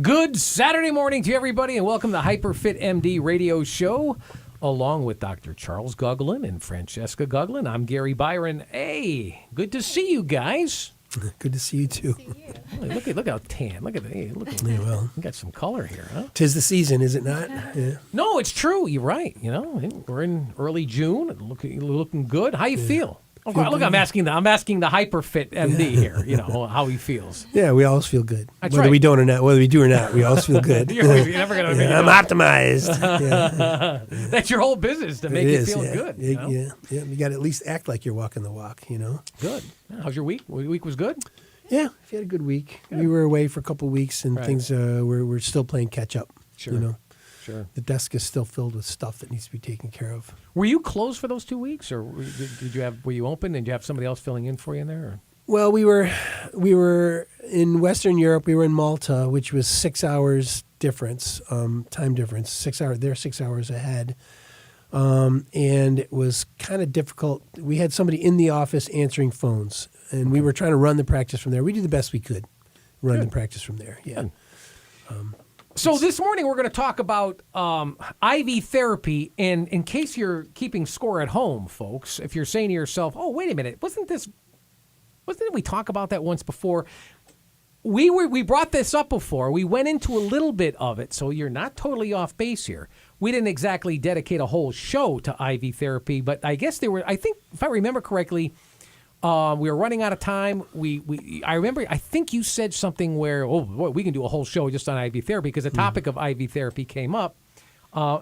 Good Saturday morning to everybody, and welcome to HyperFit MD radio show, along with Dr. Charles Guglin and Francesca Guglin. I'm Gary Byron. Hey, good to see you guys. Good to see you too. Look how tan. Look at that. Hey, Yeah, well, we got some color here, huh? 'Tis the season, is it not? Yeah. No, it's true. You're right. You know, we're in early June. Looking good. How you feel? Oh, look, I'm asking the HyperFit MD here. You know how he feels. Yeah, we always feel good. That's whether right. we don't or not, whether we do or not, we always feel good. You're never gonna. I'm optimized. Yeah. That's your whole business to make It you is, feel yeah. good. Yeah, You know? yeah. You got to at least act like you're walking the walk. Good. How's your week? Your week was good. Yeah, we had a good week. Good. We were away for a couple of weeks, and things we're still playing catch up. Sure. You know, sure. The desk is still filled with stuff that needs to be taken care of. Were you closed for those 2 weeks, or were you open and did you have somebody else filling in for you in there? Or? Well, we were in Western Europe. We were in Malta, which was 6 hours difference, time difference. 6 hours. They're 6 hours ahead, and it was kind of difficult. We had somebody in the office answering phones, and we were trying to run the practice from there. We did the best we could, run the practice from there. Yeah. So this morning we're going to talk about IV therapy, and in case you're keeping score at home, folks, if you're saying to yourself, "Oh, wait a minute, wasn't we talk about that once before?" We brought this up before. We went into a little bit of it, so you're not totally off base here. We didn't exactly dedicate a whole show to IV therapy, but I guess I think, if I remember correctly, we were running out of time. I think you said something where, we can do a whole show just on IV therapy because the topic of IV therapy came up.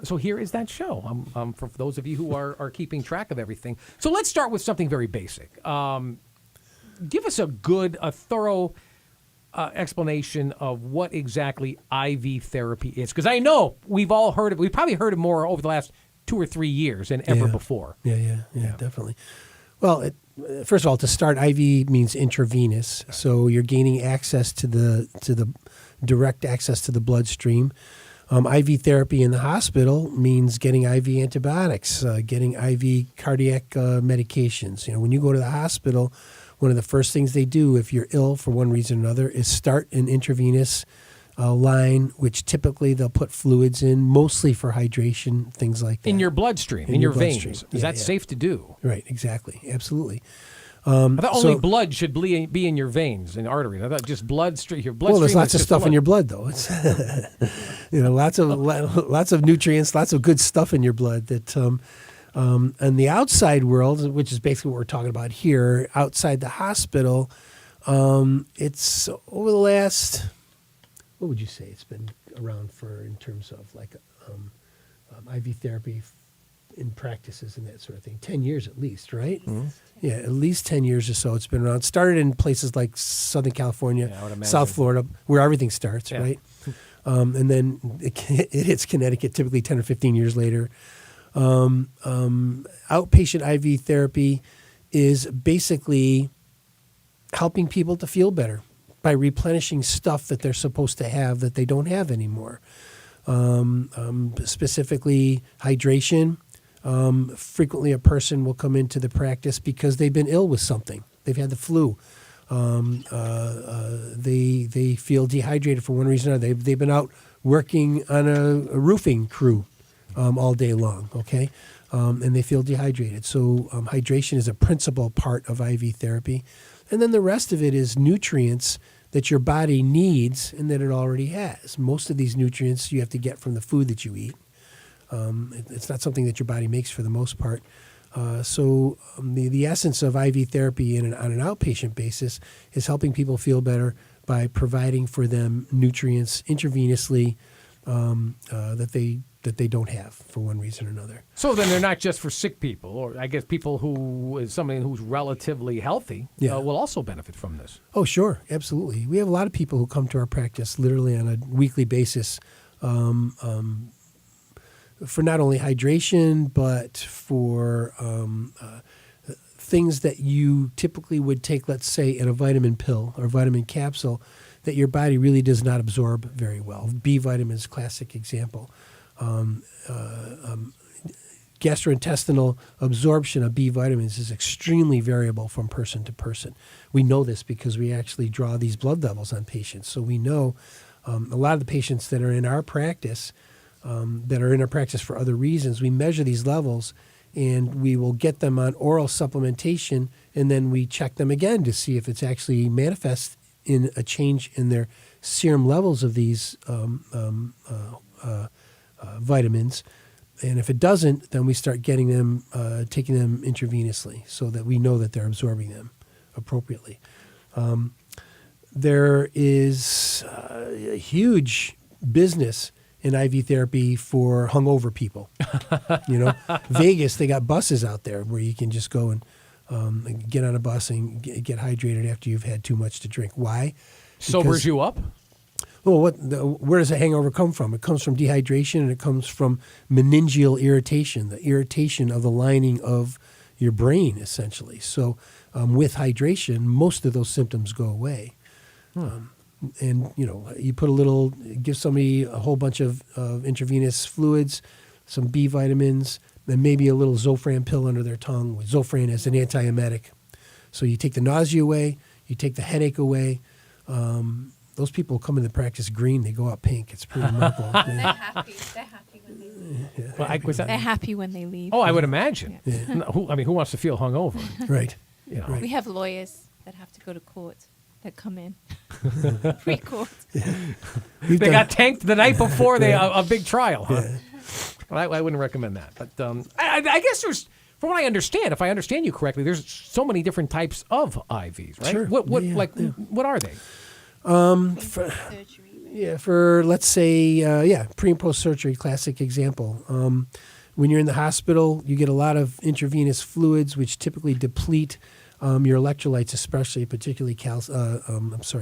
So here is that show for those of you who are keeping track of everything. So let's start with something very basic. Give us a thorough explanation of what exactly IV therapy is. Because I know we've all heard of it. We've probably heard it more over the last 2 or 3 years than ever before. Yeah, definitely. Well, first of all, to start, IV means intravenous, so you're gaining access to the direct access to the bloodstream. IV therapy in the hospital means getting IV antibiotics, getting IV cardiac medications. You know, when you go to the hospital, one of the first things they do if you're ill for one reason or another is start an intravenous line, which typically they'll put fluids in, mostly for hydration, things like that. In your bloodstream, in your veins. bloodstream. Is that safe to do? Right, exactly, absolutely. I thought only blood should be in your veins and arteries. I thought just bloodstream. Your bloodstream. Well, there's lots of stuff blood. in your blood, though. It's lots of nutrients, lots of good stuff in your blood. That and the outside world, which is basically what we're talking about here, outside the hospital, it's over the last. What would you say it's been around for in terms of like IV therapy in practices and that sort of thing? 10 years at least, right? Mm-hmm. Yeah, at least 10 years or so it's been around. Started in places like Southern California, South Florida, where everything starts, right? And then it hits Connecticut typically 10 or 15 years later. Outpatient IV therapy is basically helping people to feel better by replenishing stuff that they're supposed to have that they don't have anymore. Specifically hydration. Frequently a person will come into the practice because they've been ill with something. They've had the flu. They feel dehydrated for one reason or another. They've been out working on a roofing crew all day long, okay? And they feel dehydrated. So hydration is a principal part of IV therapy. And then the rest of it is nutrients that your body needs and that it already has. Most of these nutrients you have to get from the food that you eat. It's not something that your body makes for the most part. So the essence of IV therapy on an outpatient basis is helping people feel better by providing for them nutrients intravenously that they don't have for one reason or another. So then they're not just for sick people, or I guess somebody who's relatively healthy will also benefit from this. Oh, sure. Absolutely. We have a lot of people who come to our practice literally on a weekly basis for not only hydration, but for things that you typically would take, let's say, in a vitamin pill or vitamin capsule that your body really does not absorb very well. B vitamins, classic example. Gastrointestinal absorption of B vitamins is extremely variable from person to person. We know this because we actually draw these blood levels on patients. So we know A lot of the patients that are in our practice, for other reasons, we measure these levels, and we will get them on oral supplementation, and then we check them again to see if it's actually manifest in a change in their serum levels of these vitamins. And if it doesn't, then we start getting them, taking them intravenously so that we know that they're absorbing them appropriately. There is a huge business in IV therapy for hungover people. Vegas, they got buses out there where you can just go and get on a bus and get hydrated after you've had too much to drink. Why? Sobers you up? Well, where does a hangover come from? It comes from dehydration, and it comes from meningeal irritation, the irritation of the lining of your brain, essentially. So with hydration, most of those symptoms go away. And, you give somebody a whole bunch of intravenous fluids, some B vitamins, and maybe a little Zofran pill under their tongue, with Zofran as an antiemetic. So you take the nausea away, you take the headache away. Those people come into practice green, they go out pink. It's pretty remarkable. They're happy. They're happy when they leave. Yeah. Well, They're happy when they leave. Oh, I would imagine. Yeah. No, who wants to feel hungover? Right. Right. We have lawyers that have to go to court that come in pre-court. They got tanked the night before a big trial, huh? Yeah. Well, I wouldn't recommend that. But I guess there's, from what I understand, if I understand you correctly, there's so many different types of IVs, right? Sure. What are they? For let's say, pre and post surgery, classic example. When you're in the hospital, you get a lot of intravenous fluids, which typically deplete your electrolytes, particularly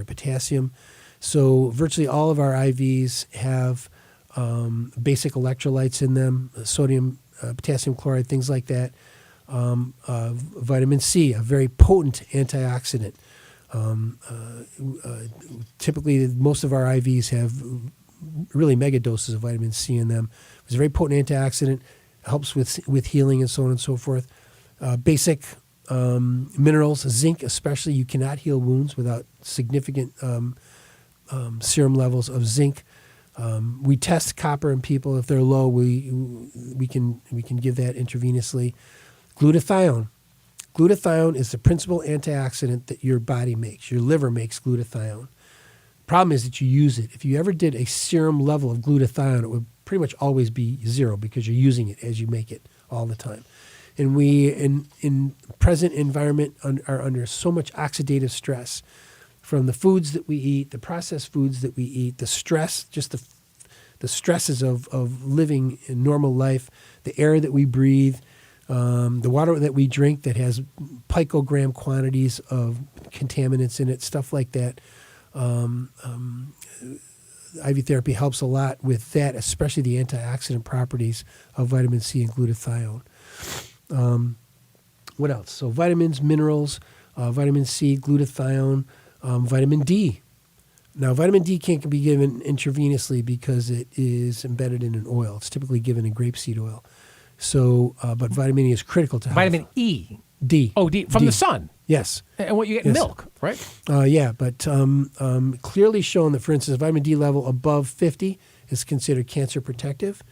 potassium. So virtually all of our IVs have basic electrolytes in them, sodium, potassium chloride, things like that. Vitamin C, a very potent antioxidant. Typically, most of our IVs have really mega doses of vitamin C in them. It's a very potent antioxidant, helps with healing and so on and so forth. Basic minerals, zinc especially. You cannot heal wounds without significant serum levels of zinc. We test copper in people. If they're low, we can give that intravenously. Glutathione. Glutathione is the principal antioxidant that your body makes. Your liver makes glutathione. Problem is that you use it. If you ever did a serum level of glutathione, it would pretty much always be zero because you're using it as you make it all the time. And we, in present environment, are under so much oxidative stress from the foods that we eat, the processed foods that we eat, the stress, just the stresses of living in normal life, the air that we breathe, the water that we drink that has picogram quantities of contaminants in it, stuff like that. IV therapy helps a lot with that, especially the antioxidant properties of vitamin C and glutathione. What else? So vitamins, minerals, vitamin C, glutathione, vitamin D. Now, vitamin D can't be given intravenously because it is embedded in an oil. It's typically given in grapeseed oil. So, but vitamin E is critical to health. Vitamin E. D. Oh, D from the sun. Yes. And what you get in milk, right? But clearly shown that, for instance, vitamin D level above 50 is considered cancer protective.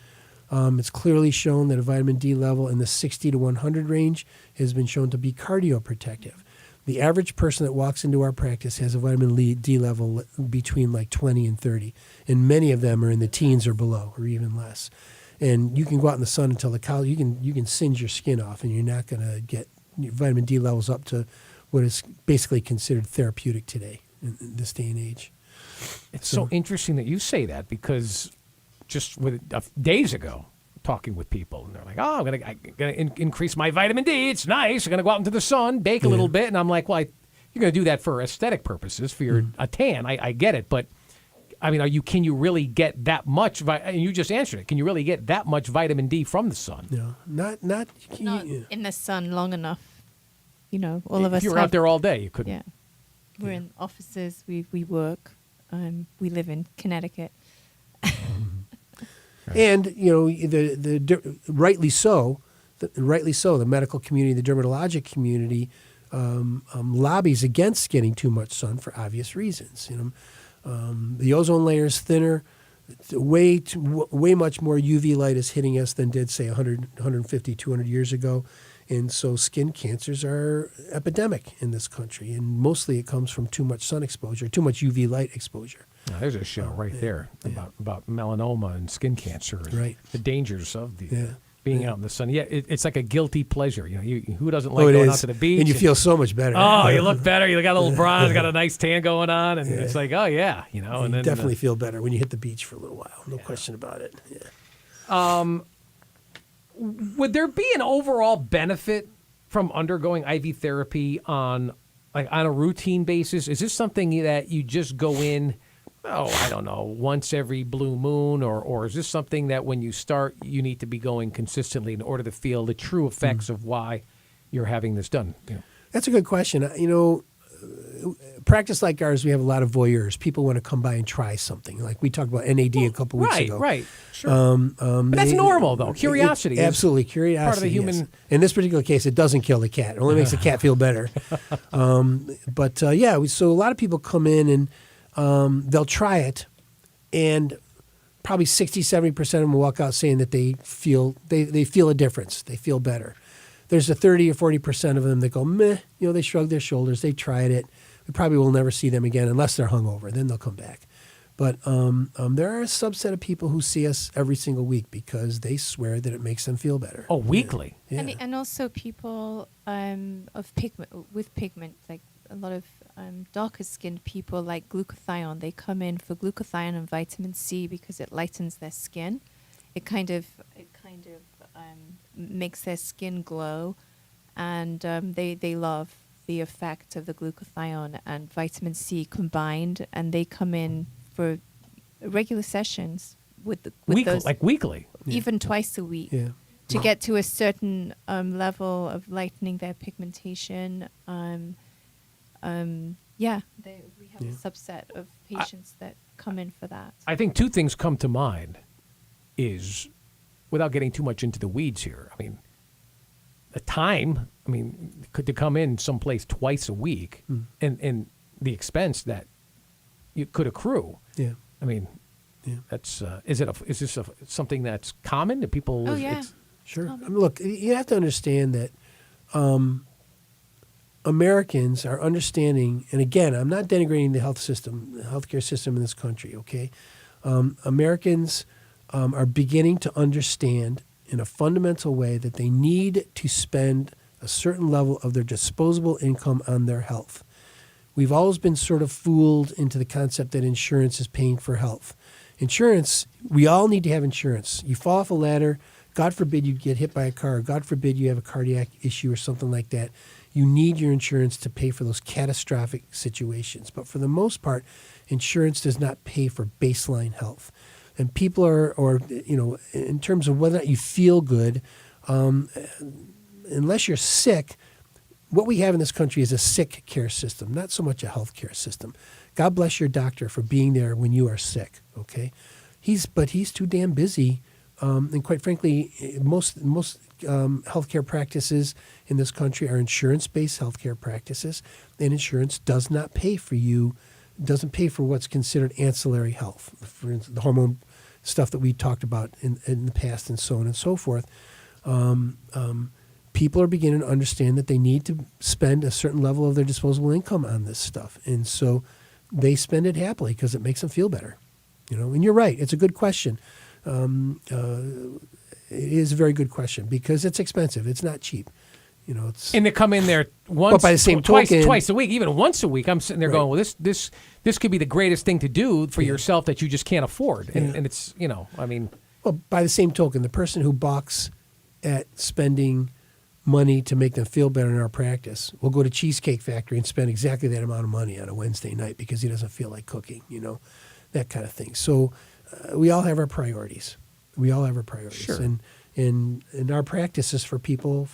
It's clearly shown that a vitamin D level in the 60 to 100 range has been shown to be cardioprotective. The average person that walks into our practice has a vitamin D level between like 20 and 30, and many of them are in the teens or below, or even less. And you can go out in the sun until you can singe your skin off, and you're not going to get your vitamin D levels up to what is basically considered therapeutic today in this day and age. It's so interesting that you say that, because just days ago, talking with people, and they're like, "Oh, I'm gonna increase my vitamin D. It's nice. I'm gonna go out into the sun, bake a little bit," and I'm like, "Well, you're gonna do that for aesthetic purposes, for your a tan. I get it, but." I mean, can you really get that much? And you just answered it. Can you really get that much vitamin D from the sun? No, not in the sun long enough. All of us. If you were out there all day, you couldn't. Yeah, we're in offices. We work. We live in Connecticut. And rightly so, the medical community, the dermatologic community, lobbies against getting too much sun for obvious reasons. The ozone layer is thinner. Way much more UV light is hitting us than did, say, 100, 150, 200 years ago. And so skin cancers are epidemic in this country. And mostly it comes from too much sun exposure, too much UV light exposure. Now, there's a show right there about melanoma and skin cancer and Right. the dangers of the Yeah. being out in the sun. Yeah, it's like a guilty pleasure. Who doesn't like going out to the beach? And you feel so much better. Oh, you look better. You got a little bronze, got a nice tan going on, and it's like, oh yeah, and You then definitely feel better when you hit the beach for a little while. No question about it. Yeah. Would there be an overall benefit from undergoing IV therapy on a routine basis? Is this something that you just go in, I don't know, once every blue moon, or is this something that when you start, you need to be going consistently in order to feel the true effects of why you're having this done? That's a good question. Practice like ours, we have a lot of voyeurs. People want to come by and try something. Like we talked about NAD a couple weeks ago. Right, sure. But that's normal, though. Curiosity is absolutely. Curiosity, part of the human. yes. In this particular case, it doesn't kill the cat. It only makes the cat feel better. So a lot of people come in and they'll try it, and probably 60, 70% of them will walk out saying that they feel a difference. They feel better. There's a 30 or 40% of them that go, meh, they shrug their shoulders. They tried it. We probably will never see them again unless they're hungover. Then they'll come back. But there are a subset of people who see us every single week because they swear that it makes them feel better. Oh, weekly. Yeah. And also people with pigment, like a lot of darker skinned people like glutathione. They come in for glutathione and vitamin C because it lightens their skin. It kind of makes their skin glow, and they love the effect of the glutathione and vitamin C combined, and they come in for regular sessions with those weekly, even twice a week. Yeah. To get to a certain level of lightening their pigmentation. We have a subset of patients that come in for that. I think two things come to mind is, without getting too much into the weeds here, the time, to come in someplace twice a week and the expense that you could accrue. Yeah. That's, is this something that's common to people? Oh, yeah. Sure. Look, you have to understand that Americans are understanding, and again, I'm not denigrating the healthcare system in this country, okay? Americans are beginning to understand in a fundamental way that they need to spend a certain level of their disposable income on their health. We've always been sort of fooled into the concept that insurance is paying for health. Insurance, we all need to have insurance. You fall off a ladder, God forbid you get hit by a car, God forbid you have a cardiac issue or something like that. You need your insurance to pay for those catastrophic situations. But for the most part, insurance does not pay for baseline health. And people in terms of whether or not you feel good, unless you're sick, what we have in this country is a sick care system, not so much a health care system. God bless your doctor for being there when you are sick, okay? But he's too damn busy. And quite frankly, most healthcare practices in this country are insurance-based healthcare practices, and insurance does not pay for you, doesn't pay for what's considered ancillary health, for instance, the hormone stuff that we talked about in the past and so on and so forth. People are beginning to understand that they need to spend a certain level of their disposable income on this stuff, and so they spend it happily because it makes them feel better. And you're right; it's a good question. It is a very good question because it's expensive. It's not cheap. And they come in there once, but by the same token, twice a week, even once a week. I'm sitting there going, well, this could be the greatest thing to do for yourself that you just can't afford. And it's, Well, by the same token, the person who balks at spending money to make them feel better in our practice will go to Cheesecake Factory and spend exactly that amount of money on a Wednesday night because he doesn't feel like cooking, that kind of thing. So we all have our priorities. Sure. And our practice is for people.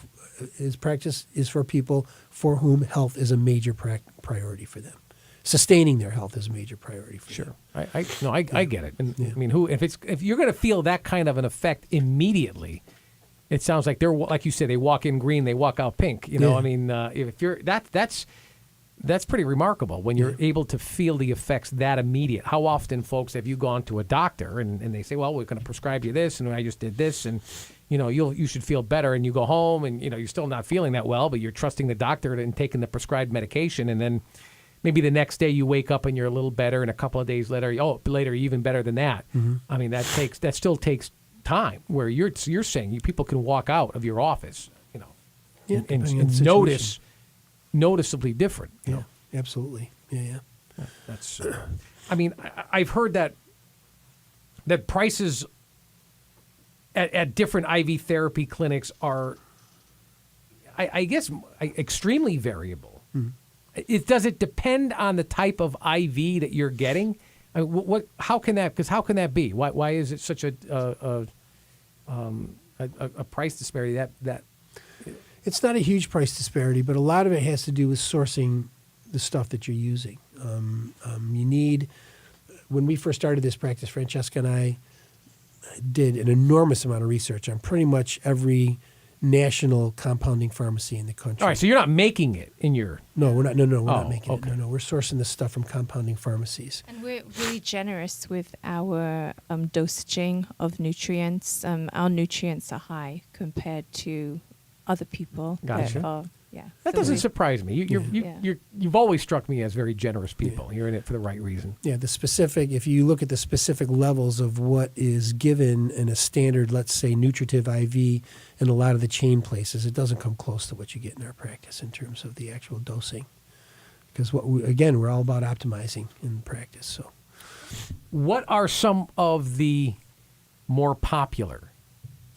Practice is for people for whom health is a major priority for them. Sustaining their health is a major priority for them. Sure. I get it. And if you're going to feel that kind of an effect immediately, it sounds like they're, like you said, they walk in green, they walk out pink. If you're that's That's pretty remarkable when you're able to feel the effects that immediate. How often, folks, have you gone to a doctor and they say, well, we're going to prescribe you this, and I just did this, and you should feel better, and you go home and you're still not feeling that well, but you're trusting the doctor and taking the prescribed medication, and then maybe the next day you wake up and you're a little better, and a couple of days later, you're even better than that. Mm-hmm. I mean, that still takes time. Where you're saying people can walk out of your office, and depending on the notice noticeably different. Yeah, absolutely. Yeah. That's. I mean, I've heard that prices at different IV therapy clinics are, I guess, extremely variable. Mm-hmm. Does it depend on the type of IV that you're getting? I mean, how can that? Because how can that be? Why is it such a price disparity that? It's not a huge price disparity, but a lot of it has to do with sourcing the stuff that you're using. You need, when we first started this practice, Francesca and I did an enormous amount of research on pretty much every national compounding pharmacy in the country. All right, so you're not making it in your... No, we're not. No, we're not making okay. it. No, we're sourcing this stuff from compounding pharmacies. And we're really generous with our dosaging of nutrients. Our nutrients are high compared to other people. Gotcha. That That doesn't surprise me. Yeah. You've always struck me as very generous people. You're in it for the right reason. Yeah, if you look at the specific levels of what is given in a standard, let's say, nutritive IV in a lot of the chain places, it doesn't come close to what you get in our practice in terms of the actual dosing. Because we're all about optimizing in practice. So, what are some of the more popular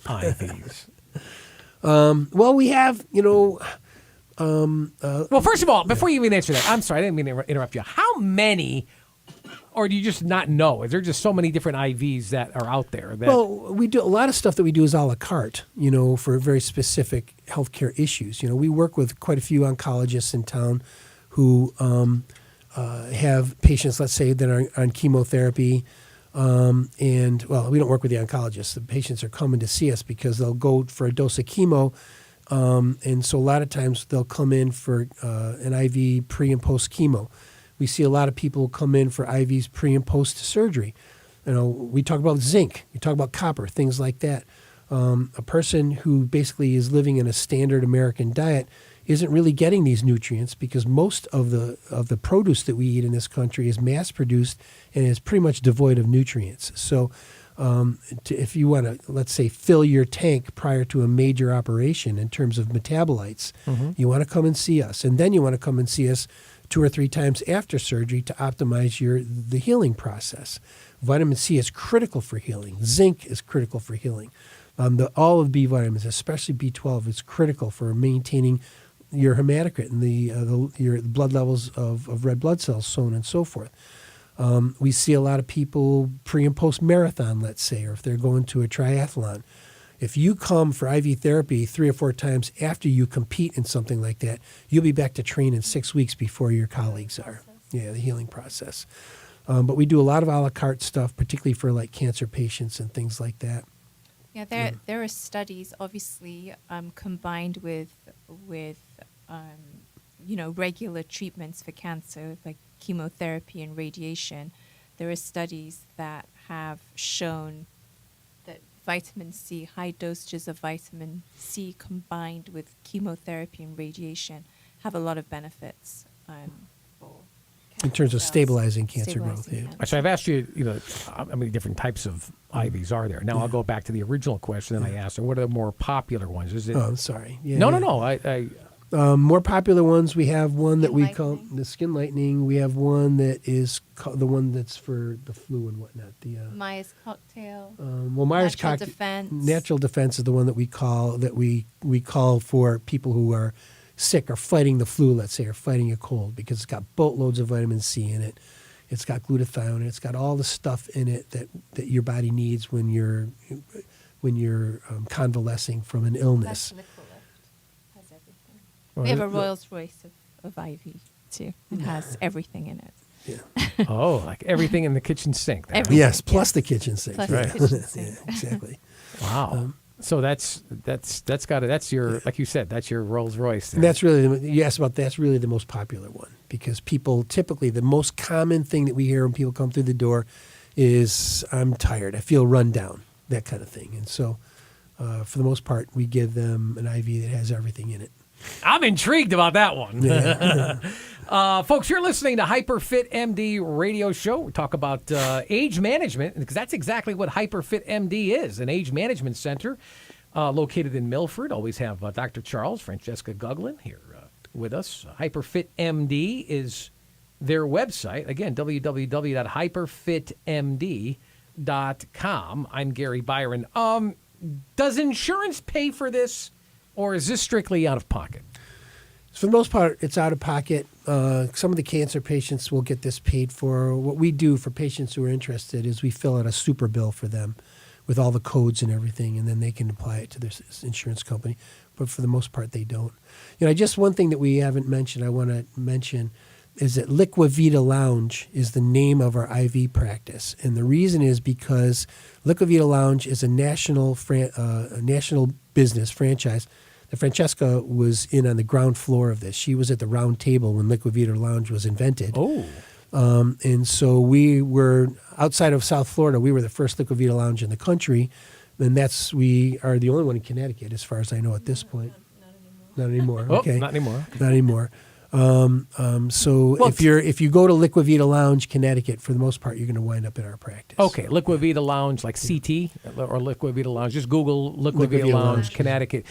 IVs? Well, we have, Well, first of all, before you even answer that, I'm sorry, I didn't mean to interrupt you. How many, or do you just not know? Is there just so many different IVs that are out there? Well, we do a lot of stuff that we do is a la carte, for very specific healthcare issues. We work with quite a few oncologists in town who have patients, let's say, that are on chemotherapy. And we don't work with the oncologists. The patients are coming to see us because they'll go for a dose of chemo. And so a lot of times they'll come in for an IV pre and post chemo. We see a lot of people come in for IVs pre and post surgery. We talk about zinc, we talk about copper, things like that. A person who basically is living in a standard American diet isn't really getting these nutrients because most of the produce that we eat in this country is mass produced and is pretty much devoid of nutrients. So if you want to, let's say, fill your tank prior to a major operation in terms of metabolites, you want to come and see us. And then you want to come and see us 2 or 3 times after surgery to optimize the healing process. Vitamin C is critical for healing. Zinc is critical for healing. All of B vitamins, especially B12, is critical for maintaining your hematocrit and your blood levels of red blood cells, so on and so forth. We see a lot of people pre and post marathon, let's say, or if they're going to a triathlon. If you come for IV therapy 3 or 4 times after you compete in something like that, you'll be back to train in 6 weeks before your colleagues are. Yeah, the healing process. But we do a lot of a la carte stuff, particularly for like cancer patients and things like that. Yeah, there are studies, obviously, combined with regular treatments for cancer, like chemotherapy and radiation. There are studies that have shown that vitamin C, high dosages of vitamin C combined with chemotherapy and radiation have a lot of benefits for in terms of stabilizing cancer growth. Yeah. So I've asked you, how many different types of IVs are there? Now I'll go back to the original question that I asked. What are the more popular ones? Is it? Oh, I'm sorry. Yeah, No. More popular ones, we have one that we call lightening. the skin lightening. We have one that is the one that's for the flu and whatnot. The Myers cocktail. Myers Natural cocktail. Defense. Natural Defense is the one that we call for people who are sick or fighting the flu, let's say, or fighting a cold, because it's got boatloads of vitamin C in it. It's got glutathione. It's got all the stuff in it that your body needs when you're convalescing from an illness. That's Liquilift. Has everything. We have a Rolls Royce of IV too. It has everything in it. Yeah. Oh, like everything in the kitchen sink. There. Everything. Yes, plus the kitchen sink. Plus Right. the kitchen sink. Yeah, exactly. Wow. So that's got it. That's your, like you said, that's your Rolls Royce. And that's really, you asked about, that's really the most popular one, because people typically, the most common thing that we hear when people come through the door is, I'm tired, I feel run down, that kind of thing. And so for the most part, we give them an IV that has everything in it. I'm intrigued about that one. Yeah. Folks, you're listening to HyperFit MD radio show. We talk about age management, because that's exactly what HyperFit MD is, an age management center located in Milford. Always have Dr. Charles Francesca Guglin here with us. HyperFit MD is their website. Again, www.hyperfitmd.com. I'm Gary Byron. Does insurance pay for this, or is this strictly out of pocket? For the most part, it's out of pocket. Some of the cancer patients will get this paid for. What we do for patients who are interested is we fill out a super bill for them with all the codes and everything, and then they can apply it to their insurance company. But for the most part, they don't. Just one thing that we haven't mentioned, I want to mention, is that Liquavita Lounge is the name of our IV practice. And the reason is because Liquavita Lounge is a national business franchise. Francesca was in on the ground floor of this. She was at the round table when Liquavita Lounge was invented. Oh. And so we were, outside of South Florida, we were the first Liquavita Lounge in the country. And we are the only one in Connecticut, as far as I know at this point. Not anymore. Oh, Okay. not anymore. Not anymore. So Well, if you go to Liquavita Lounge, Connecticut, for the most part, you're going to wind up in our practice. Okay, Liquavita Lounge, like CT or Liquavita Lounge. Just Google Liquavita Liquavita Lounge, Lounge. Connecticut.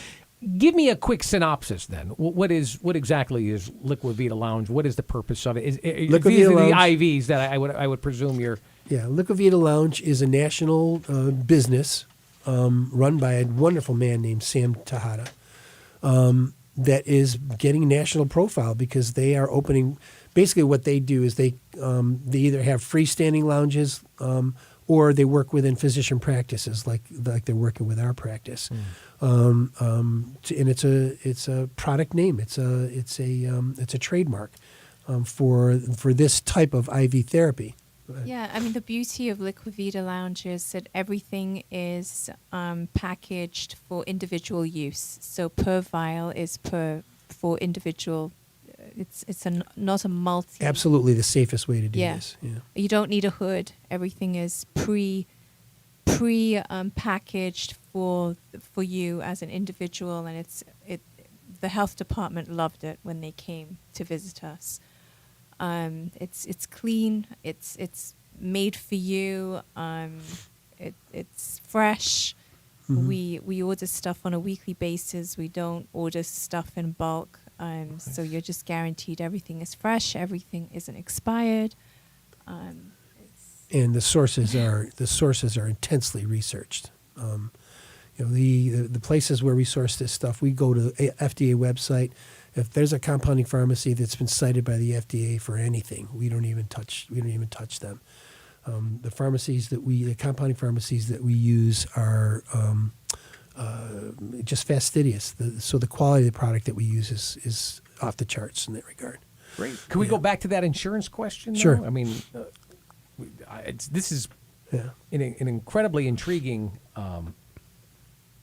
Give me a quick synopsis then. What exactly is Liquavita Lounge? What is the purpose of it? These are the Lounge. IVs that I would presume you're. Yeah, Liquavita Lounge is a national business run by a wonderful man named Sam Tejada that is getting national profile because they are opening. Basically, what they do is they either have freestanding lounges or they work within physician practices, like they're working with our practice. And it's a product name. It's a trademark for this type of IV therapy. Yeah, I mean, the beauty of Liquavita Lounge is that everything is packaged for individual use. So per vial is for individual. It's not a multi. Absolutely, the safest way to do this. Yeah. You don't need a hood. Everything is packaged for you as an individual, and the health department loved it when they came to visit us. It's clean. It's made for you. It's fresh. Mm-hmm. We order stuff on a weekly basis. We don't order stuff in bulk. So you're just guaranteed everything is fresh. Everything isn't expired. And the sources are intensely researched. The places where we source this stuff, we go to the FDA website. If there's a compounding pharmacy that's been cited by the FDA for anything, we don't even touch them. The compounding pharmacies that we use are just fastidious. So the quality of the product that we use is off the charts in that regard. Great. Can we go back to that insurance question? Though? Sure. I mean, this is an incredibly intriguing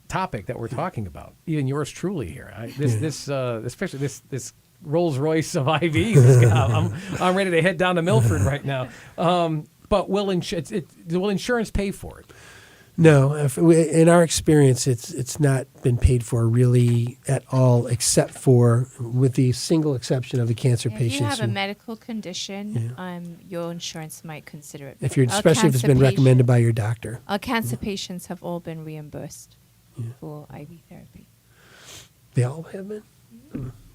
topic that we're talking about. Even yours truly here. Especially this Rolls Royce of IVs. I'm ready to head down to Milford right now. But will insurance pay for it? No, in our experience, it's not been paid for really at all, except for, with the single exception of the cancer patients. If you have a medical condition, your insurance might consider it. Especially if it's been recommended by your doctor. Our cancer patients have all been reimbursed for IV therapy. They all have been?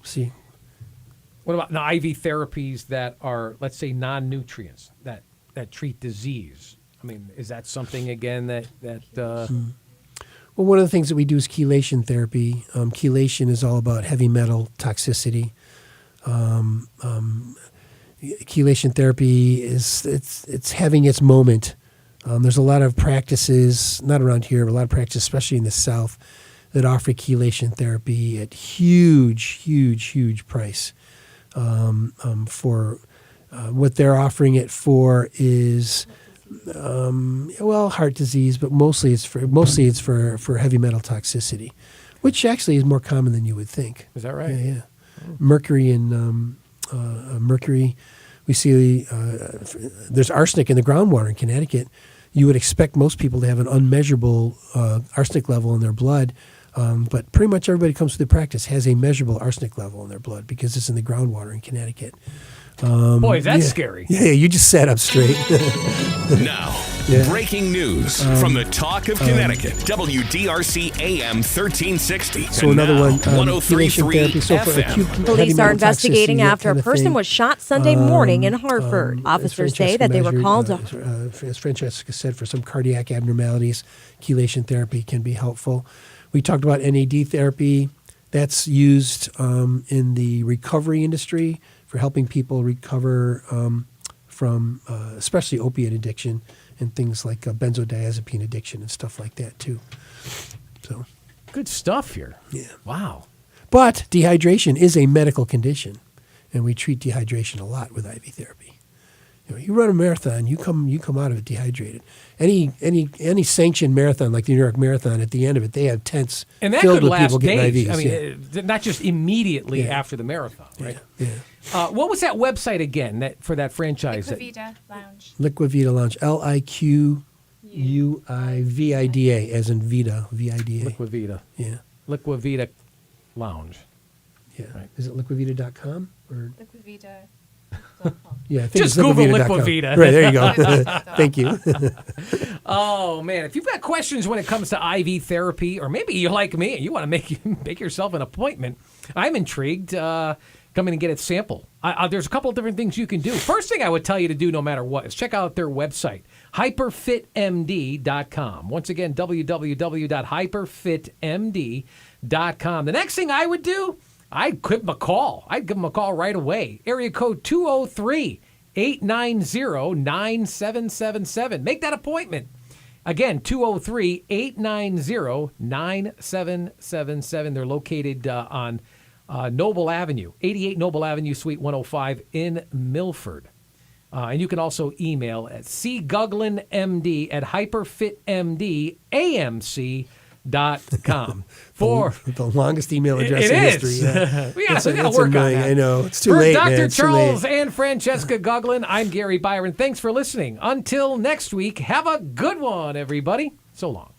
See. What about the IV therapies that are, let's say, non-nutrients that treat disease? I mean, is that something, again, that Well, one of the things that we do is chelation therapy. Chelation is all about heavy metal toxicity. Chelation therapy it's having its moment. There's a lot of practices, not around here, but a lot of practices, especially in the South, that offer chelation therapy at huge price. For what they're offering it for is Well, heart disease, but mostly it's for heavy metal toxicity, which actually is more common than you would think. Is that right? Yeah. Mercury and mercury. We see there's arsenic in the groundwater in Connecticut. You would expect most people to have an unmeasurable arsenic level in their blood, but pretty much everybody who comes through the practice has a measurable arsenic level in their blood because it's in the groundwater in Connecticut. Boy, is that scary. Yeah, you just sat up straight. Now, breaking news from the Talk of Connecticut, WDRC AM 1360. So and another now, one, 103.3 therapy. So for FM. acute heavy Police metal are investigating toxicity, that after a kind of person thing. was shot Sunday morning in Hartford. Officers say that they were called to. As Francesca said, for some cardiac abnormalities, chelation therapy can be helpful. We talked about NAD therapy. That's used in the recovery industry for helping people recover from especially opiate addiction and things like benzodiazepine addiction and stuff like that too. So, Good stuff here. yeah. Wow. But dehydration is a medical condition, and we treat dehydration a lot with IV therapy. You run a marathon, you come out of it dehydrated. Any sanctioned marathon like the New York Marathon, at the end of it, they have tents And that filled could with last people getting days. IVs. I mean, not just immediately after the marathon, right? Yeah. What was that website again for that franchise? Liquavita Lounge. Liquavita Lounge, LIQUIVIDA, as in Vita, VIDA. Liquavita. Yeah, Liquavita Lounge. yeah. Right. Is it liquavita.com or? Liquavita. Yeah, I think Just it's Google liquavita.com. Liquavita. Right, there you go. Thank you. Oh man, if you've got questions when it comes to IV therapy, or maybe you're like me and you want to make yourself an appointment, I'm intrigued. Come in and get a sample. There's a couple of different things you can do. First thing I would tell you to do, no matter what, is check out their website, hyperfitmd.com. Once again, www.hyperfitmd.com. The next thing I would do, I'd give them a call. I'd give them a call right away. Area code 203-890-9777. Make that appointment. Again, 203-890-9777. They're located on Noble Avenue, 88 Noble Avenue, Suite 105 in Milford. And you can also email at cguglinmd@hyperfitmdamc.com. For the longest email address it in is. history. Yeah. we got to It's work on annoying. that. I know. It's too For late, Dr. man. It's too late. Charles and Francesca Guglin, I'm Gary Byron. Thanks for listening. Until next week, have a good one, everybody. So long.